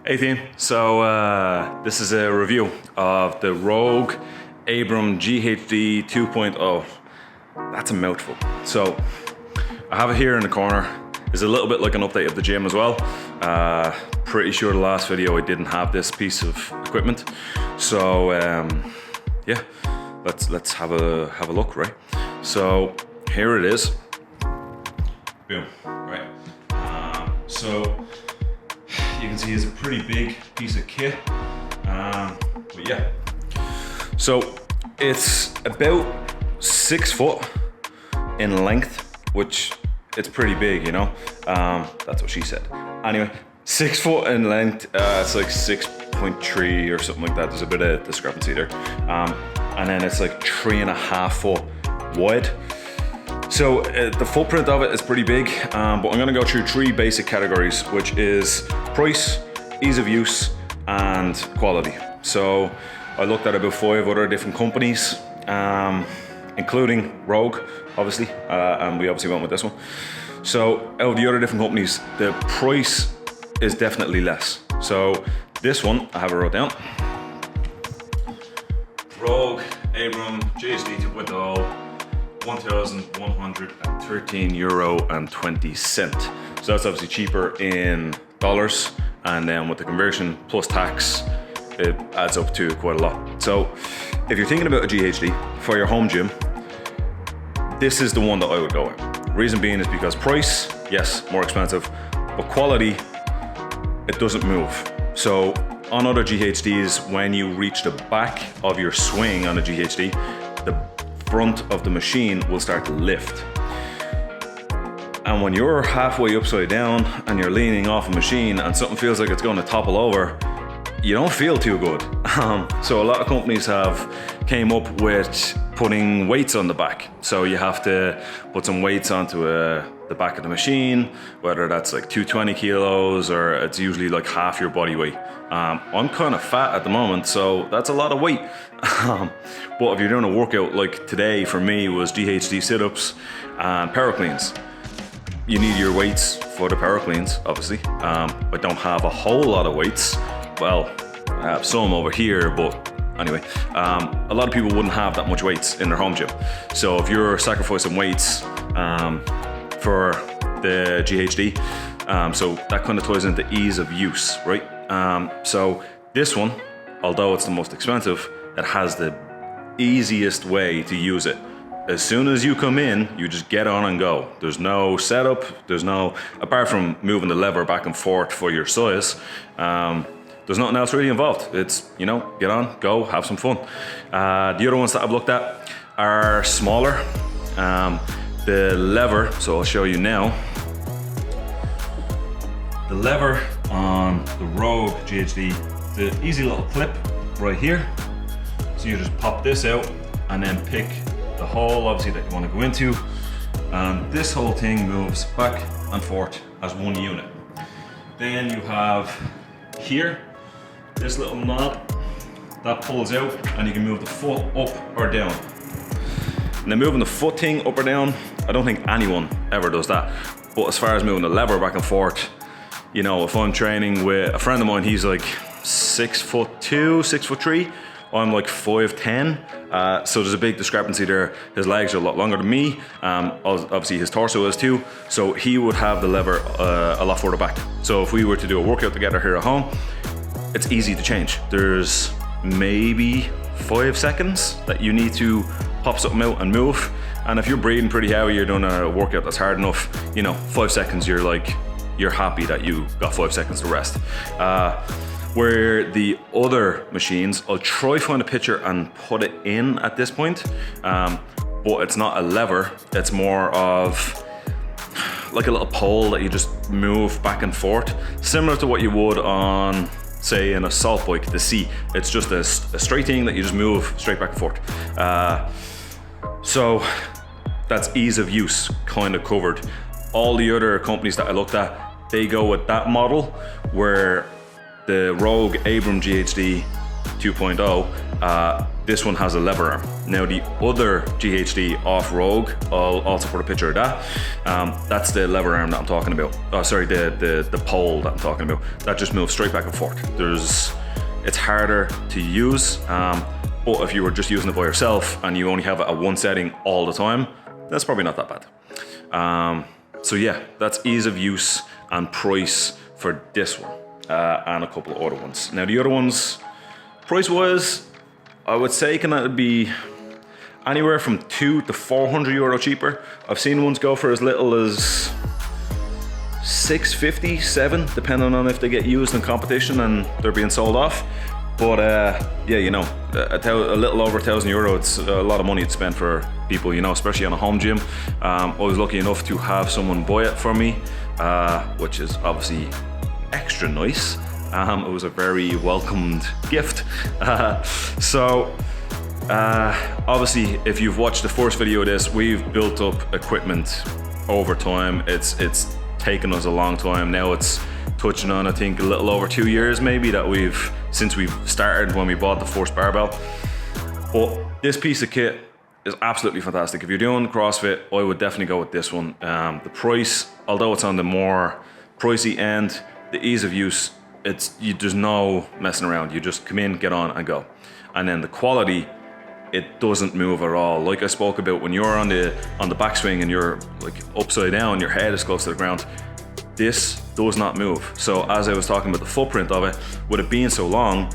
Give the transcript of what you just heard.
Hey team, so this is a review of the Rogue Abram GHD 2.0. That's a mouthful. So I have it here in the corner. It's a little bit like an update of the gym as well. Pretty sure the last video I didn't have this piece of equipment. So yeah, let's have a look, right? So here it is. Boom, right? So you can see it's a pretty big piece of kit, but yeah. So it's about 6 foot in length, which it's pretty big, you know. That's what she said. Anyway, 6 foot in length. It's like 6.3 or something like that. There's a bit of discrepancy there. And then it's like 3.5 foot wide. So the footprint of it is pretty big, but I'm gonna go through 3 basic categories, which is price, ease of use, and quality. So I looked at about 5 other different companies, including Rogue, obviously, and we obviously went with this one. So out of the other different companies, the price is definitely less. So this one, I have it wrote down. Rogue Abram GHD 2.0. €1,113.20. So that's obviously cheaper in dollars, and then with the conversion plus tax, it adds up to quite a lot. So if you're thinking about a GHD for your home gym, this is the one that I would go with. Reason being is because price, yes, more expensive, but quality, it doesn't move. So on other GHDs, when you reach the back of your swing on a GHD, the front of the machine will start to lift. And when you're halfway upside down and you're leaning off a machine and something feels like it's going to topple over, you don't feel too good. So a lot of companies have came up with putting weights on the back. So you have to put some weights onto the back of the machine, whether that's like 220 kilos or it's usually like half your body weight. I'm kind of fat at the moment, so that's a lot of weight. But if you're doing a workout like today for me was GHD sit-ups and power cleans, you need your weights for the power cleans, obviously. I don't have a whole lot of weights. Well, I have some over here, but anyway, a lot of people wouldn't have that much weights in their home gym. So if you're sacrificing weights for the GHD, so that kind of ties into ease of use, right? So this one, although it's the most expensive, it has the easiest way to use it. As soon as you come in, you just get on and go. There's no setup, apart from moving the lever back and forth for your size, there's nothing else really involved. It's, you know, get on, go, have some fun. The other ones that I've looked at are smaller. The lever, so I'll show you now. The lever on the Rogue GHD, the easy little clip right here. So you just pop this out and then pick the hole, obviously, that you want to go into. And this whole thing moves back and forth as one unit. Then you have here, this little knob that pulls out and you can move the foot up or down. And then moving the foot thing up or down, I don't think anyone ever does that. But as far as moving the lever back and forth, you know, if I'm training with a friend of mine, he's like 6'2", 6'3". I'm like 5'10", so there's a big discrepancy there. His legs are a lot longer than me. Obviously his torso is too, so he would have the lever a lot further back. So if we were to do a workout together here at home, it's easy to change. There's maybe 5 seconds that you need to pop something out and move. And if you're breathing pretty heavy, you're doing a workout that's hard enough, you know, 5 seconds, you're happy that you got 5 seconds to rest. Where the other machines, I'll try find a picture and put it in at this point, but it's not a lever, it's more of like a little pole that you just move back and forth, similar to what you would on, say, an assault bike, the C. It's just a straight thing that you just move straight back and forth. So that's ease of use kind of covered. All the other companies that I looked at, they go with that model where the Rogue Abram GHD 2.0, this one has a lever arm. Now the other GHD off Rogue, I'll also put a picture of that. That's the lever arm that I'm talking about. Oh, sorry, the pole that I'm talking about. That just moves straight back and forth. It's harder to use, but if you were just using it by yourself and you only have it at one setting all the time, that's probably not that bad. So yeah, that's ease of use and price for this one, and a couple of other ones. Now the other ones, price-wise, I would say can be anywhere from €200 to €400 cheaper. I've seen ones go for as little as $650, $7, depending on if they get used in competition and they're being sold off. But yeah, you know, a little over €1,000, it's a lot of money to spend for people, you know, especially on a home gym. I was lucky enough to have someone buy it for me, which is obviously extra nice. It was a very welcomed gift. Obviously, if you've watched the first video of this, we've built up equipment over time. It's taken us a long time. Now it's touching on, I think, a little over 2 years maybe since we've started when we bought the first barbell. But this piece of kit is absolutely fantastic. If you're doing CrossFit, I would definitely go with this one. The price, although it's on the more pricey end, the ease of use, there's no messing around. You just come in, get on and go. And then the quality, it doesn't move at all. Like I spoke about, when you're on the backswing and you're like upside down, your head is close to the ground, this does not move. So as I was talking about the footprint of it, with it being so long,